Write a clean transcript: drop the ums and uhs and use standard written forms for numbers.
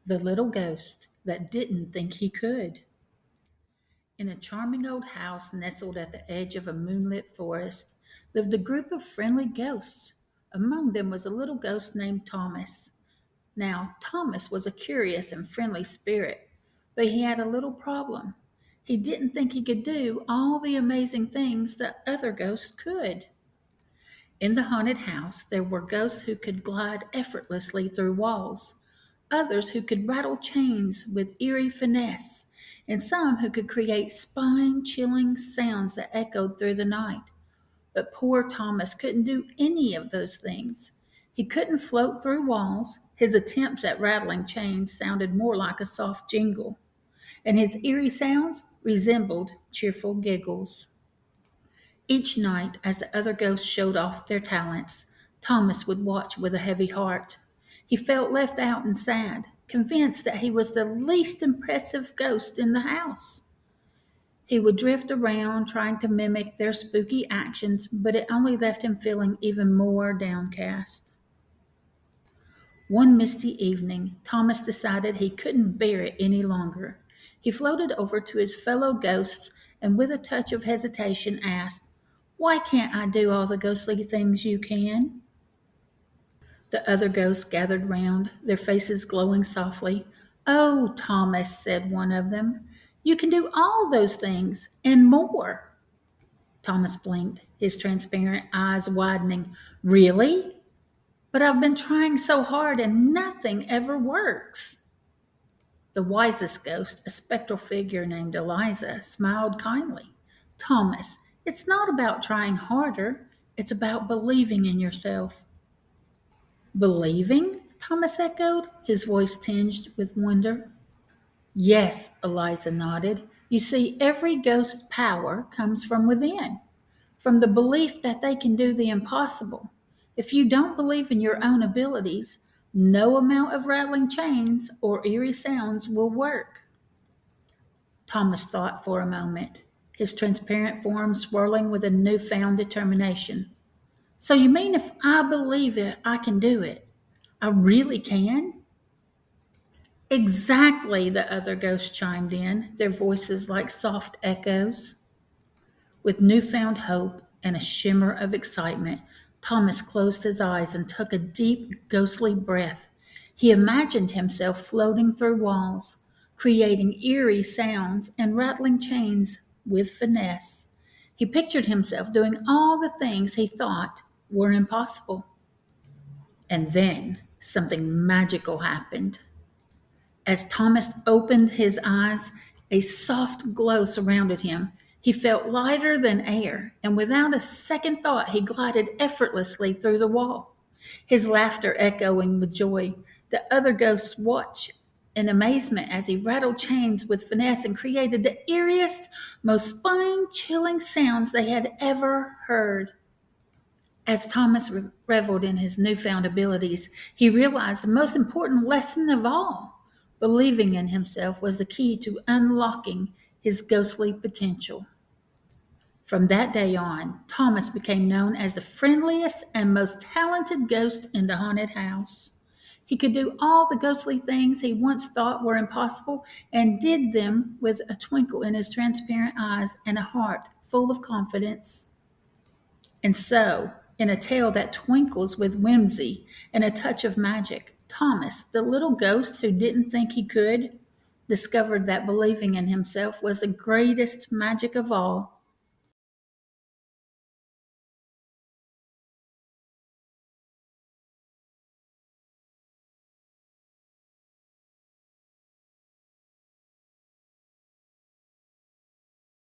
The little ghost that didn't think he could. In a charming old house nestled at the edge of a moonlit forest lived a group of friendly ghosts. Among them was a little ghost named Thomas. Now, Thomas was a curious and friendly spirit, but he had a little problem. He didn't think he could do all the amazing things that other ghosts could. In the haunted house, there were ghosts who could glide effortlessly through walls, others who could rattle chains with eerie finesse, and some who could create spine chilling sounds that echoed through the night. But poor Thomas couldn't do any of those things. He couldn't float through walls. His attempts at rattling chains sounded more like a soft jingle, and his eerie sounds resembled cheerful giggles. Each night, as the other ghosts showed off their talents, Thomas would watch with a heavy heart. He felt left out and sad, convinced that he was the least impressive ghost in the house. He would drift around trying to mimic their spooky actions, but it only left him feeling even more downcast. One misty evening, Thomas decided he couldn't bear it any longer. He floated over to his fellow ghosts and, with a touch of hesitation, asked, "Why can't I do all the ghostly things you can?" The other ghosts gathered round, their faces glowing softly. "Oh, Thomas," said one of them, "you can do all those things and more." Thomas blinked, his transparent eyes widening. "Really? But I've been trying so hard and nothing ever works." The wisest ghost, a spectral figure named Eliza, smiled kindly. "Thomas, it's not about trying harder, it's about believing in yourself." "Believing?" Thomas echoed, his voice tinged with wonder. "Yes," Eliza nodded. "You see, every ghost's power comes from within, from the belief that they can do the impossible. If you don't believe in your own abilities, no amount of rattling chains or eerie sounds will work." Thomas thought for a moment, his transparent form swirling with a newfound determination. "So you mean if I believe it, I can do it? I really can?" "Exactly," the other ghosts chimed in, their voices like soft echoes. With newfound hope and a shimmer of excitement, Thomas closed his eyes and took a deep, ghostly breath. He imagined himself floating through walls, creating eerie sounds and rattling chains with finesse. He pictured himself doing all the things he thought were impossible. And then something magical happened. As Thomas opened his eyes, a soft glow surrounded him. He felt lighter than air, and without a second thought, he glided effortlessly through the wall, his laughter echoing with joy. The other ghosts watched in amazement as he rattled chains with finesse and created the eeriest, most spine-chilling sounds they had ever heard. As Thomas reveled in his newfound abilities, he realized the most important lesson of all. Believing in himself was the key to unlocking his ghostly potential. From that day on, Thomas became known as the friendliest and most talented ghost in the haunted house. He could do all the ghostly things he once thought were impossible and did them with a twinkle in his transparent eyes and a heart full of confidence. And so, in a tale that twinkles with whimsy and a touch of magic, Thomas, the little ghost who didn't think he could, discovered that believing in himself was the greatest magic of all